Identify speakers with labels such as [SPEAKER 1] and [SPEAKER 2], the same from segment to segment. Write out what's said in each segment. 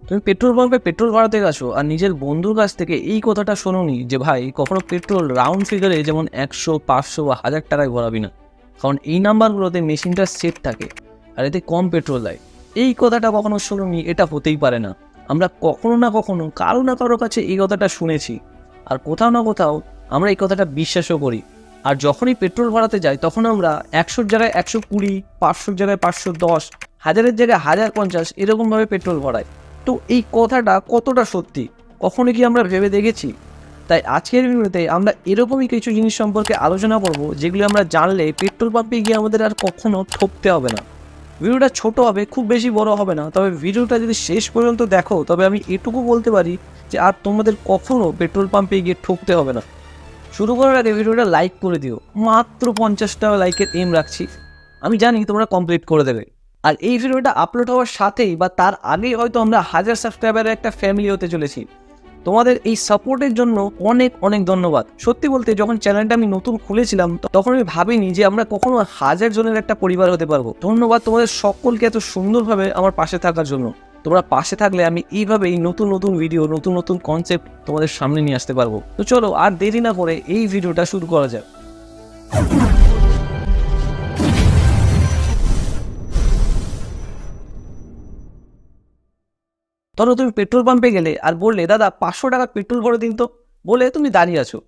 [SPEAKER 1] তুমি পেট্রোল পাম্পে পেট্রোল ভরাতে গেছো আর নিজের বন্ধুর কাছ থেকে এই কথাটা শোনোনি যে ভাই কখনো পেট্রোল রাউন্ড ফিগারে যেমন 100, 500 বা 1000 টাকায় ভরাবি না, কারণ এই নাম্বারগুলোতে মেশিনটা সেট থাকে আর এতে কম পেট্রোল দেয়। এই কথাটা কখনো শোনোনি, এটা হতেই পারে না। আমরা কখনো না কখনো কারো না কারো কাছে এই কথাটা শুনেছি, আর কোথাও না কোথাও আমরা এই কথাটা বিশ্বাসও করি। আর যখনই পেট্রোল ভরাতে যাই তখন আমরা 100-র জায়গায় 120, 500-র জায়গায় 510, 1000-এর জায়গায় 1050 এরকমভাবে পেট্রোল ভরাই। তো এই কথাটা কতটা সত্যি কখনো কি আমরা ভেবে দেখেছি? তাই আজকের ভিডিওতে আমরা এরকমই কিছু জিনিস সম্পর্কে আলোচনা করব যেগুলি আমরা জানলে পেট্রোল পাম্পে গিয়ে আমাদের আর কখনো ঠকতে হবে না। ভিডিওটা ছোট হবে, খুব বেশি বড় হবে না, তবে ভিডিওটা যদি শেষ পর্যন্ত দেখো তবে আমি এটুকু বলতে পারি যে আর তোমাদের কখনো পেট্রোল পাম্পে গিয়ে ঠকতে হবে না। শুরু করার আগে ভিডিওটা লাইক করে দিও, মাত্র 50টা লাইকের এম রাখছি, আমি জানি তোমরা কমপ্লিট করে দেবে। আর এই ভিডিওটা আপলোড হওয়ার সাথেই বা তার আগেই হয়তো আমরা 1000 সাবস্ক্রাইবারের একটা ফ্যামিলি হতে চলেছি। তোমাদের এই সাপোর্টের জন্য অনেক অনেক ধন্যবাদ। সত্যি বলতে যখন চ্যানেলটা আমি নতুন খুলেছিলাম তখন আমি ভাবিনি যে আমরা কখনো 1000 জনের একটা পরিবার হতে পারবো। ধন্যবাদ তোমাদের সকলকে এত সুন্দরভাবে আমার পাশে থাকার জন্য। তোমরা পাশে থাকলে আমি এইভাবেই নতুন নতুন ভিডিও, নতুন নতুন কনসেপ্ট তোমাদের সামনে নিয়ে আসতে পারবো। তো চলো আর দেরি না করে এই ভিডিওটা শুরু করা যাক। ধরো তুমি পেট্রোল পাম্পে গেলে আর বললে দাদা 500 টাকার পেট্রোল ভরে দিন তো, বলে তুমি দাঁড়িয়ে আছো।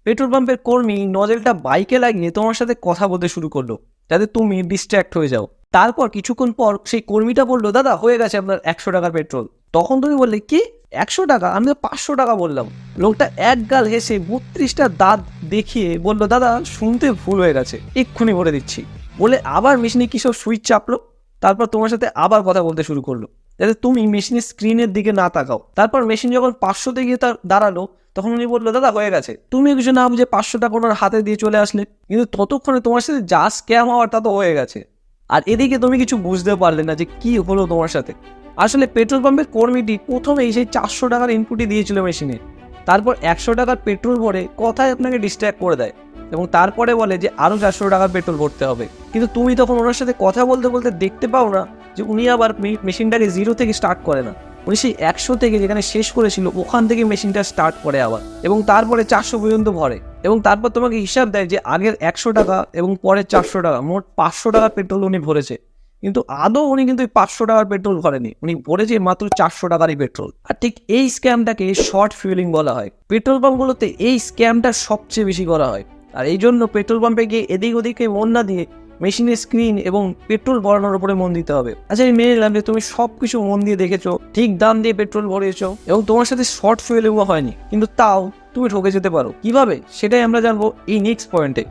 [SPEAKER 1] পেট্রোল পাম্পের কর্মী নজেলটা বাইকে লাগিয়ে তোমার সাথে কথা বলতে শুরু করলো যাতে তুমি ডিস্ট্র্যাক্ট হয়ে যাও। তারপর কিছুক্ষণ পর সেই কর্মীটা বললো দাদা হয়ে গেছে আপনার 100 টাকার পেট্রোল। তখন তুমি বললে কি 100 টাকা? আমি তো 500 টাকা বললাম। লোকটা একগাল হেসে 32টা দাঁত দেখিয়ে বললো দাদা শুনতে ভুল হয়ে গেছে, এক্ষুনি ভরে দিচ্ছি। বলে আবার মেশিনে কি সব সুইচ চাপলো। তারপর তোমার সাথে আবার কথা বলতে শুরু করলো যাতে তুমি মেশিনের স্ক্রিনের দিকে না তাকাও। তারপর মেশিন যখন 500-তে গিয়ে তার দাঁড়ালো তখন উনি বললো দাদা হয়ে গেছে। তুমি কিছু না বুঝে 500 টাকা ওনার হাতে দিয়ে চলে আসলে, কিন্তু ততক্ষণে তোমার সাথে যা স্ক্যাম হওয়ার তা তো হয়ে গেছে। আর এদিকে তুমি কিছু বুঝতে পারলে না যে কি হলো তোমার সাথে। আসলে পেট্রোল পাম্পের কর্মীটি প্রথমেই সেই 400 টাকার ইনপুটই দিয়েছিল মেশিনে, তারপর 100 টাকার পেট্রোল ভরে কথায় আপনাকে ডিস্ট্র্যাক্ট করে দেয় এবং তারপরে বলে যে আরও 400 টাকার পেট্রোল ভরতে হবে। কিন্তু তুমি তখন ওনার সাথে কথা বলতে বলতে দেখতে পাও না যে উনি আবার মেশিনটাকে 0 থেকে স্টার্ট করে না, উনি সেই 100 থেকে যেখানে শেষ করেছিল ওখান থেকে মেশিনটা স্টার্ট করে আবার, এবং তারপরে 400 পর্যন্ত ভরে। এবং তারপর তোমাকে হিসাব দেয় যে আগের 100 টাকা এবং পরের 400 টাকা, মোট 500 টাকার পেট্রোল উনি ভরেছে। কিন্তু আদৌ উনি কিন্তু 500 টাকার পেট্রোল ভরেনি, উনি ভরেছে মাত্র 400 টাকারই পেট্রোল। আর ঠিক এই স্ক্যামটাকে শর্ট ফিউলিং বলা হয়। পেট্রোল পাম্পগুলোতে এই স্ক্যামটা সবচেয়ে বেশি করা হয়। আর এই জন্য পেট্রোল পাম্পে গিয়ে এদিক ওদিকে মন না দিয়ে মেশিনের স্ক্রিন এবং পেট্রোল ভরানোর উপরে মন দিতে হবে। আচ্ছা আমি মেনে নিলাম যে তুমি সবকিছু মন দিয়ে দেখেছো, ঠিক দাম দিয়ে পেট্রোল ভরিয়েছো এবং তোমার সাথে শর্ট ফুয়েলিংও হয়নি, কিন্তু তাও তুমি ঠকে যেতে পারো। কিভাবে সেটাই আমরা জানবো এই নেক্সট পয়েন্টে।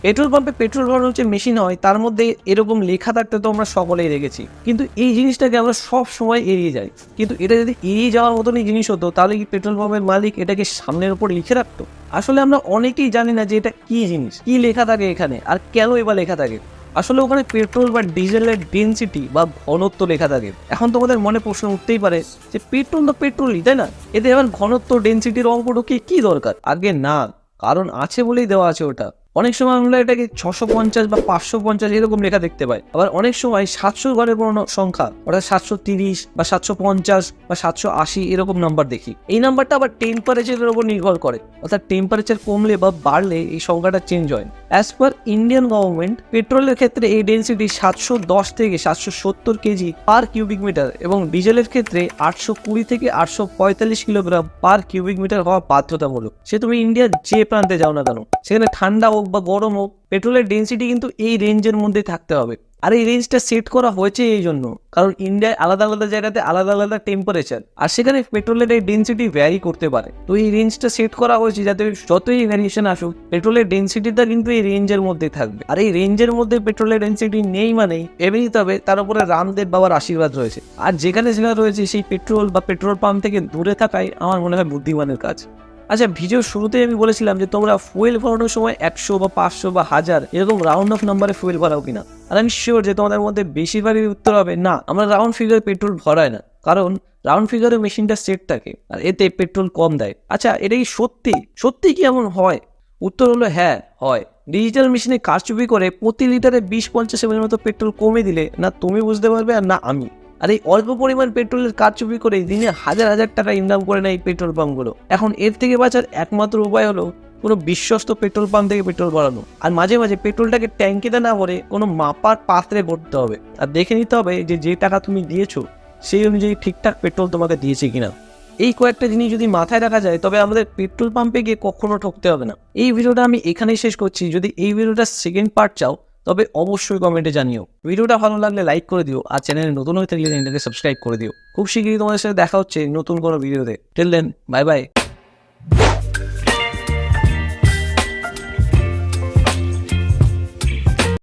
[SPEAKER 1] পেট্রোল পাম্পে পেট্রোল ভরানোর যে মেশিন হয় তার মধ্যে এরকম লেখা থাকতে তো আমরা সকলেই দেখেছি, কিন্তু এই জিনিসটাকে আমরা সব সময় এড়িয়ে যাই। কিন্তু এটা যদি এড়িয়ে যাওয়ার মতনই জিনিস হতো তাহলে কি পেট্রোল পাম্পের মালিক এটাকে সামনের উপর লিখে রাখতো? আসলে আমরা অনেকেই জানি না যে এটা কি জিনিস, কি লেখা থাকে এখানে আর কেন এবার লেখা থাকে। আসলে ওখানে পেট্রোল বা ডিজেলের ডেনসিটি বা ঘনত্ব লেখা থাকে। এখন তোমাদের মনে প্রশ্ন উঠতেই পারে যে পেট্রোল তো পেট্রোলই, তাই না, এতে এবার ঘনত্ব ডেনসিটির অঙ্ক ঢুকিয়ে কি দরকার? আগে না, কারণ আছে বলেই দেওয়া আছে ওটা। অনেক সময় আমরা এটাকে 650 বা 550 এরকম লেখা দেখতে পাই, আবার অনেক সময় 700 ঘরের কোনো সংখ্যা অর্থাৎ 730 বা 750 বা 780 এরকম নাম্বার দেখি। এই নাম্বারটা আবার টেম্পারেচারের উপর নির্ভর করে, অর্থাৎ টেম্পারেচার কমলে বা বাড়লে এই সংখ্যাটা চেঞ্জ হয়। অ্যাজ পার ইন্ডিয়ান গভর্নমেন্ট পেট্রোলের ক্ষেত্রে এই ডেন্সিটি 710 থেকে 770 কেজি পার কিউবিক মিটার এবং ডিজেলের ক্ষেত্রে 820 থেকে 845 কিলোগ্রাম পার কিউবিক মিটার হওয়া বাধ্যতামূলক। সে তুমি ইন্ডিয়ার যে প্রান্তে যাও না কেন, সেখানে ঠান্ডা হোক বা গরম হোক, পেট্রোলের ডেন্সিটি কিন্তু এই রেঞ্জের মধ্যে থাকতে হবে। আর এই রেঞ্জটা সেট করা হয়েছে এই জন্য কারণ ইন্ডিয়ায় আলাদা আলাদা জায়গাতে আলাদা আলাদা টেম্পারেচার, আর সেখানে পেট্রোলের এই ডেন্সিটি ভ্যারি করতে পারে। তো এই রেঞ্জটা সেট করা হয়েছে যাতে যতই ভ্যারিয়েশন আসুক পেট্রোলের ডেন্সিটিটা কিন্তু এই রেঞ্জের মধ্যে থাকবে। আর এই রেঞ্জের মধ্যে পেট্রোলের ডেন্সিটি নেই মানেই ভেবে নিতে হবে তার উপরে রামদেব বাবার আশীর্বাদ রয়েছে। আর যেখানে যেখানে রয়েছে সেই পেট্রোল বা পেট্রোল পাম্প থেকে দূরে থাকাই আমার মনে হয় বুদ্ধিমানের কাজ। আচ্ছা ভিডিওর শুরুতেই আমি বলেছিলাম যে তোমরা ফুয়েল ভরানোর সময় 100 বা 500 বা 1000 এরকম রাউন্ড অফ নাম্বারে ফুয়েল ভরাও কিনা। আর আমি শিওর যে তোমাদের মধ্যে বেশিরভাগই উত্তর হবে না, আমরা রাউন্ড ফিগারে পেট্রোল ভরাই না, কারণ রাউন্ড ফিগারে মেশিনটা সেট থাকে আর এতে পেট্রোল কম দেয়। আচ্ছা এটা কি সত্যি? সত্যি কি এমন হয়? উত্তর হলো হ্যাঁ হয়। ডিজিটাল মেশিনে কারচুপি করে প্রতি লিটারে 20-50 ml মতো পেট্রোল কমে দিলে না তুমি বুঝতে পারবে আর না আমি। আর এই অল্প পরিমাণ পেট্রোলের কারচুপি করে দিনে হাজার হাজার টাকা ইনকাম করে নেয় এই পেট্রোল পাম্পগুলো। এখন এর থেকে বাঁচার একমাত্র উপায় হলো কোনো বিশ্বস্ত পেট্রোল পাম্প থেকে পেট্রোল ভরানো। আর মাঝে মাঝে পেট্রোলটাকে ট্যাঙ্কিতে না ভরে কোনো মাপার পাত্রে ভরতে হবে, আর দেখে নিতে হবে যে টাকা তুমি দিয়েছো সেই অনুযায়ী ঠিকঠাক পেট্রোল তোমাকে দিয়েছে কিনা। এই কয়েকটা জিনিস যদি মাথায় রাখা যায় তবে আমাদের পেট্রোল পাম্পে গিয়ে কখনো ঠকতে হবে না। এই ভিডিওটা আমি এখানেই শেষ করছি। যদি এই ভিডিওটার সেকেন্ড পার্ট চাও তবে অবশ্যই কমেন্টে জানিও। ভিডিওটা ভালো লাগলে লাইক করে দিও, আর চ্যানেলে নতুন হয়ে থাকলে চ্যানেলটাকে সাবস্ক্রাইব করে দিও। খুব শীঘ্রই তোমাদের সাথে দেখা হচ্ছে নতুন কোনো ভিডিওতে। Till then, bye by.